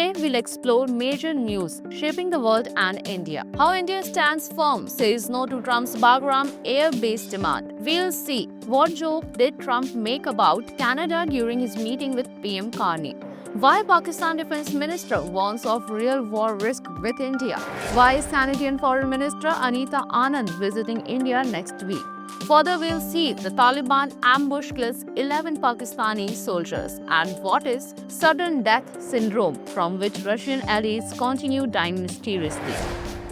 Today, we'll explore major news shaping the world and India. How India stands firm, says no to Trump's Bagram air-base demand. We'll see what joke did Trump make about Canada during his meeting with PM Carney. Why Pakistan Defense Minister warns of real war risk with India. Why is Canadian Foreign Minister Anita Anand visiting India next week. Further, we'll see the Taliban ambush kills 11 Pakistani soldiers and what is sudden death syndrome from which Russian allies continue dying mysteriously.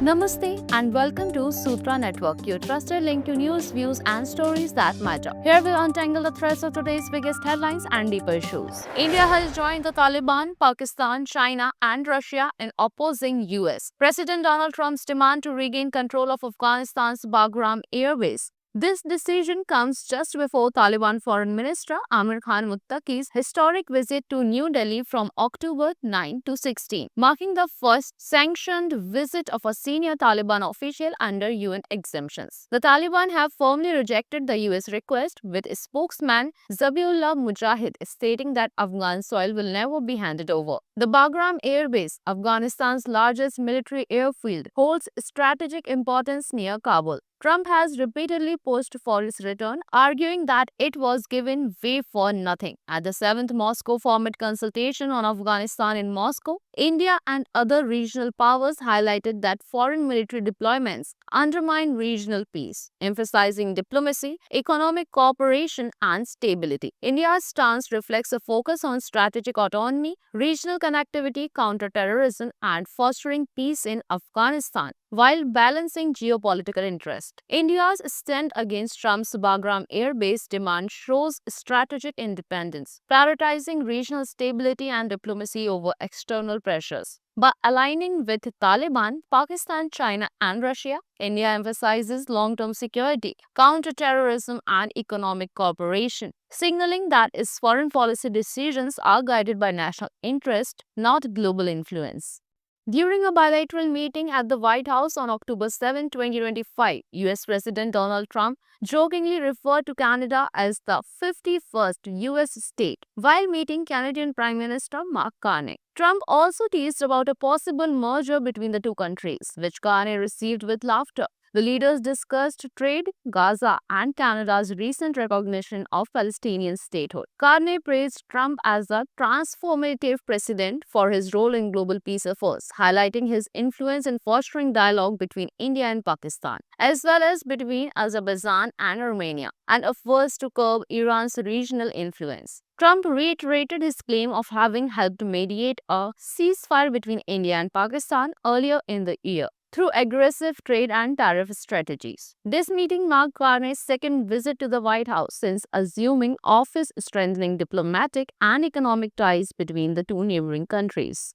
Namaste and welcome to Sutra Network, your trusted link to news, views, and stories that matter. Here we'll untangle the threads of today's biggest headlines and deeper issues. India has joined the Taliban, Pakistan, China, and Russia in opposing US. President Donald Trump's demand to regain control of Afghanistan's Bagram airbase. This decision comes just before Taliban Foreign Minister Amir Khan Muttaqi's historic visit to New Delhi from October 9 to 16, marking the first sanctioned visit of a senior Taliban official under UN exemptions. The Taliban have firmly rejected the US request, with spokesman Zabiullah Mujahid stating that Afghan soil will never be handed over. The Bagram Air Base, Afghanistan's largest military airfield, holds strategic importance near Kabul. Trump has repeatedly pushed for its return, arguing that it was given way for nothing. At the 7th Moscow Format consultation on Afghanistan in Moscow, India and other regional powers highlighted that foreign military deployments undermine regional peace, emphasizing diplomacy, economic cooperation, and stability. India's stance reflects a focus on strategic autonomy, regional connectivity, counter-terrorism, and fostering peace in Afghanistan, while balancing geopolitical interest. India's stand against Trump's Bagram air base demand shows strategic independence, prioritizing regional stability and diplomacy over external pressures. By aligning with Taliban, Pakistan, China, and Russia, India emphasizes long-term security, counter-terrorism, and economic cooperation, signaling that its foreign policy decisions are guided by national interest, not global influence. During a bilateral meeting at the White House on October 7, 2025, US President Donald Trump jokingly referred to Canada as the 51st US state while meeting Canadian Prime Minister Mark Carney. Trump also teased about a possible merger between the two countries, which Carney received with laughter. The leaders discussed trade, Gaza, and Canada's recent recognition of Palestinian statehood. Carney praised Trump as a transformative president for his role in global peace efforts, highlighting his influence in fostering dialogue between India and Pakistan, as well as between Azerbaijan and Armenia, and efforts to curb Iran's regional influence. Trump reiterated his claim of having helped mediate a ceasefire between India and Pakistan earlier in the year through aggressive trade and tariff strategies. This meeting marked Carney's second visit to the White House since assuming office, strengthening diplomatic and economic ties between the two neighboring countries.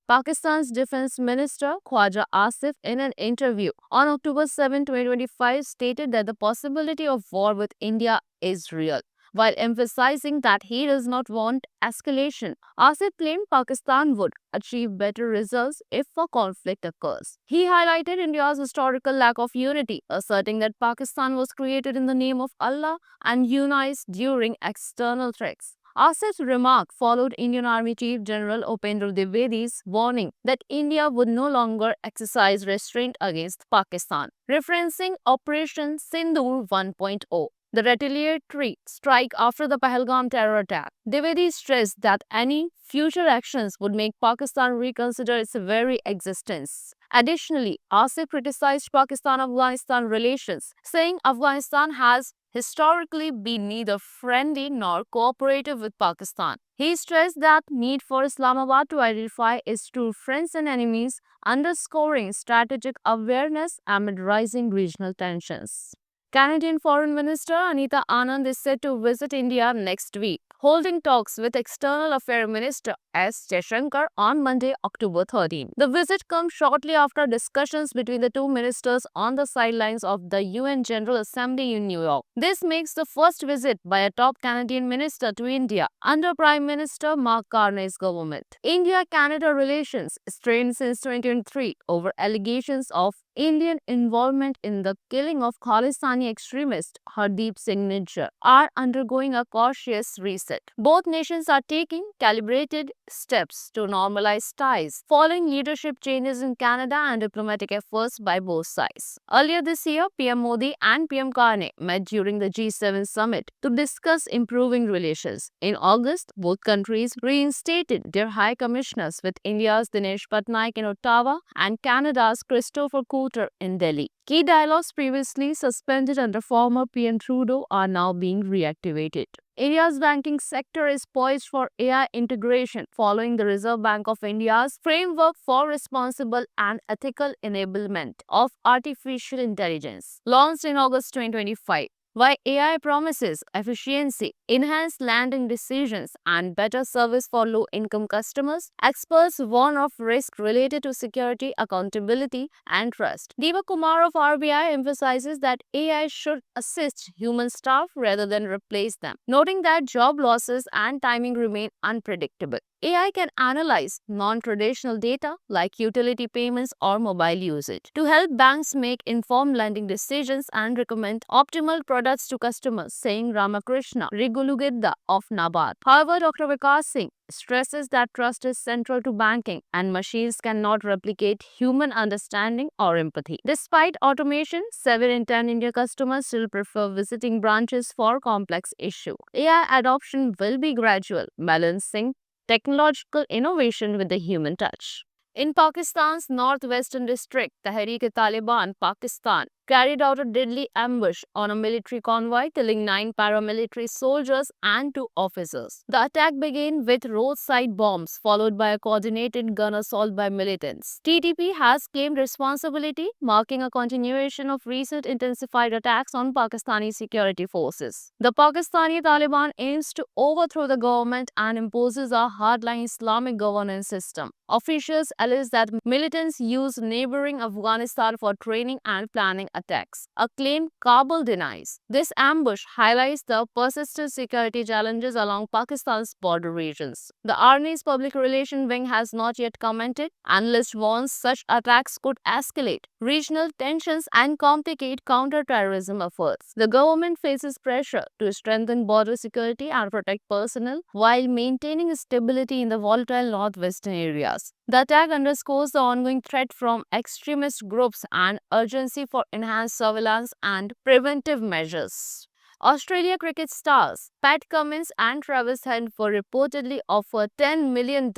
Pakistan's Defense Minister Khwaja Asif, in an interview on October 7, 2025, stated that the possibility of war with India is real, while emphasizing that he does not want escalation. Asif claimed Pakistan would achieve better results if a conflict occurs. He highlighted India's historical lack of unity, asserting that Pakistan was created in the name of Allah and unites during external threats. Asif's remark followed Indian Army Chief General Upendra Dwivedi's warning that India would no longer exercise restraint against Pakistan, referencing Operation Sindoor 1.0. The retaliatory strike after the Pahalgam terror attack. Dwivedi stressed that any future actions would make Pakistan reconsider its very existence. Additionally, Asif criticized Pakistan-Afghanistan relations, saying Afghanistan has historically been neither friendly nor cooperative with Pakistan. He stressed that need for Islamabad to identify its true friends and enemies, underscoring strategic awareness amid rising regional tensions. Canadian Foreign Minister Anita Anand is set to visit India next week, holding talks with External Affairs Minister S. Jaishankar on Monday, October 13. The visit comes shortly after discussions between the two ministers on the sidelines of the UN General Assembly in New York. This makes the first visit by a top Canadian minister to India under Prime Minister Mark Carney's government. India-Canada relations strained since 2023 over allegations of Indian involvement in the killing of Khalistani Pakistani extremist Hardeep Singh Nijjar are undergoing a cautious reset. Both nations are taking calibrated steps to normalize ties, following leadership changes in Canada and diplomatic efforts by both sides. Earlier this year, PM Modi and PM Carney met during the G7 summit to discuss improving relations. In August, both countries reinstated their high commissioners, with India's Dinesh Patnaik in Ottawa and Canada's Christopher Coulter in Delhi. Key dialogues previously suspended under former PM Trudeau are now being reactivated. India's banking sector is poised for AI integration following the Reserve Bank of India's framework for responsible and ethical enablement of artificial intelligence, launched in August 2025. While AI promises efficiency, enhanced lending decisions, and better service for low-income customers, experts warn of risk related to security, accountability, and trust. Deepak Kumar of RBI emphasizes that AI should assist human staff rather than replace them, noting that job losses and timing remain unpredictable. AI can analyze non-traditional data like utility payments or mobile usage to help banks make informed lending decisions and recommend optimal products to customers, saying Ramakrishna Rigulugidda of NABARD. However, Dr. Vikas Singh stresses that trust is central to banking and machines cannot replicate human understanding or empathy. Despite automation, 7 in 10 India customers still prefer visiting branches for complex issues. AI adoption will be gradual, balancing technological innovation with the human touch. In Pakistan's northwestern district, Tehreek-e-Taliban, Pakistan, carried out a deadly ambush on a military convoy, killing 9 paramilitary soldiers and 2 officers. The attack began with roadside bombs, followed by a coordinated gun assault by militants. TTP has claimed responsibility, marking a continuation of recent intensified attacks on Pakistani security forces. The Pakistani Taliban aims to overthrow the government and imposes a hardline Islamic governance system. Officials allege that militants use neighboring Afghanistan for training and planning attacks, a claim Kabul denies. This ambush highlights the persistent security challenges along Pakistan's border regions. The Army's public relations wing has not yet commented. Analysts warn such attacks could escalate regional tensions and complicate counter-terrorism efforts. The government faces pressure to strengthen border security and protect personnel while maintaining stability in the volatile northwestern areas. The attack underscores the ongoing threat from extremist groups and urgency for enhanced surveillance and preventive measures. Australia cricket stars Pat Cummins and Travis Head were reportedly offered $10 million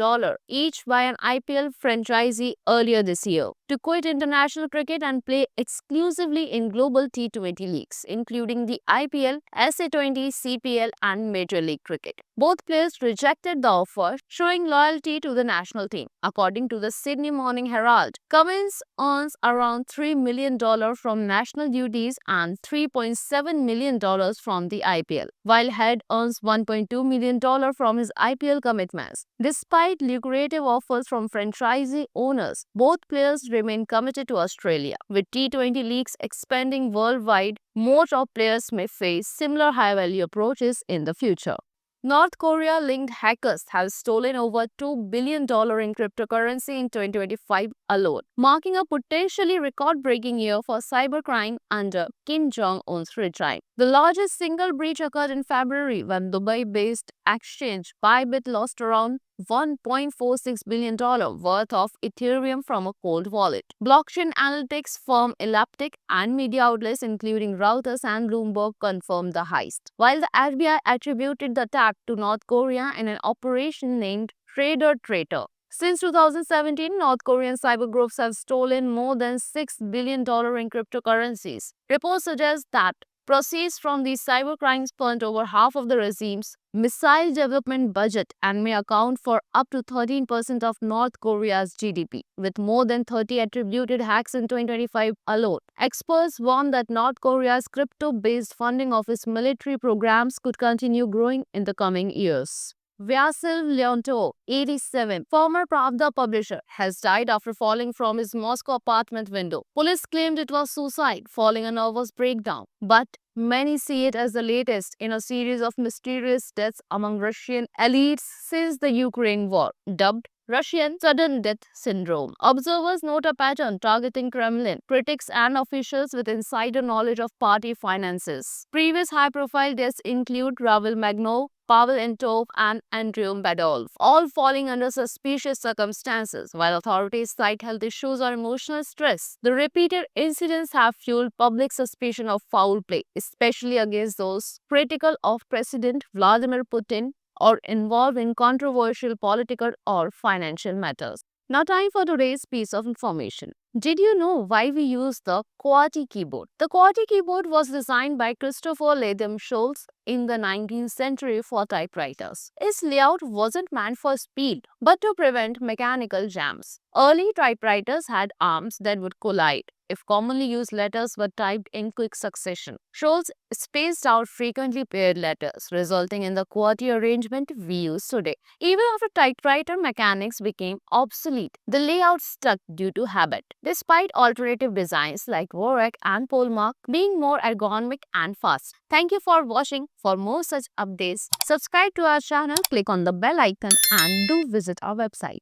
each by an IPL franchisee earlier this year to quit international cricket and play exclusively in global T20 leagues, including the IPL, SA20, CPL, and Major League Cricket. Both players rejected the offer, showing loyalty to the national team. According to the Sydney Morning Herald, Cummins earns around $3 million from national duties and $3.7 million from the IPL, while Head earns $1.2 million from his IPL commitments. Despite lucrative offers from franchisee owners, both players remain committed to Australia. With T20 leagues expanding worldwide, more top players may face similar high-value approaches in the future. North Korea-linked hackers have stolen over $2 billion in cryptocurrency in 2025 alone, marking a potentially record-breaking year for cybercrime under Kim Jong-un's regime. The largest single breach occurred in February when Dubai-based exchange Bybit lost around $1.46 billion worth of Ethereum from a cold wallet. Blockchain analytics firm Elliptic and media outlets including Reuters and Bloomberg confirmed the heist, while the FBI attributed the attack to North Korea in an operation named Trader Traitor. Since 2017, North Korean cyber groups have stolen more than $6 billion in cryptocurrencies. Reports suggest that proceeds from these cybercrimes spent over half of the regime's missile development budget and may account for up to 13% of North Korea's GDP, with more than 30 attributed hacks in 2025 alone. Experts warn that North Korea's crypto-based funding of its military programs could continue growing in the coming years. Vyacheslav Leontov, 87, former Pravda publisher, has died after falling from his Moscow apartment window. Police claimed it was suicide, following a nervous breakdown, but many see it as the latest in a series of mysterious deaths among Russian elites since the Ukraine war. Dubbed Russian sudden death syndrome. Observers note a pattern targeting Kremlin critics and officials with insider knowledge of party finances. Previous high-profile deaths include Ravel Magnov, Pavel Entov, and Andrew Badolf, all falling under suspicious circumstances. While authorities cite health issues or emotional stress, the repeated incidents have fueled public suspicion of foul play, especially against those critical of President Vladimir Putin or involved in controversial political or financial matters. Now, time for today's piece of information. Did you know why we use the QWERTY keyboard? The QWERTY keyboard was designed by Christopher Latham Schultz in the 19th century for typewriters. Its layout wasn't meant for speed, but to prevent mechanical jams. Early typewriters had arms that would collide if commonly used letters were typed in quick succession. Schultz spaced out frequently paired letters, resulting in the QWERTY arrangement we use today. Even after typewriter mechanics became obsolete, the layout stuck due to habit, despite alternative designs like Dvorak and Polmark being more ergonomic and fast. Thank you for watching. For more such updates, subscribe to our channel, click on the bell icon, and do visit our website.